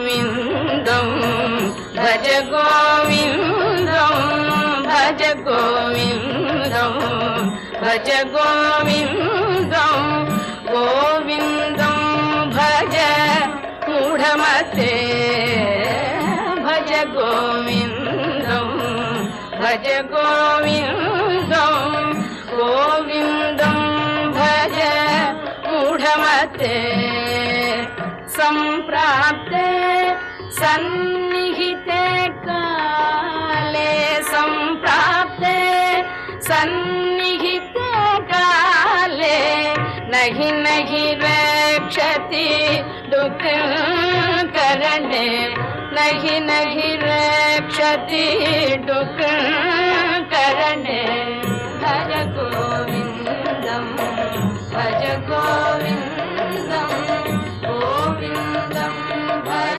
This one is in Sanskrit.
गोविन्दं भज गोविन्दं भज गोविन्दं भज गोविन्दं गोविन्दं भज मूढमते भज गोविन्दं भज गोविन्दं गोविन्दं भज मूढमते सम्प्राप्ते सन्निहिते काले सम्प्राप्ते सन्निहिते काले नहि नहि रक्षति दुःखकरणे नहि नहि रक्षति दुःखकरणे भज गोविन्दं भज गोविन्दं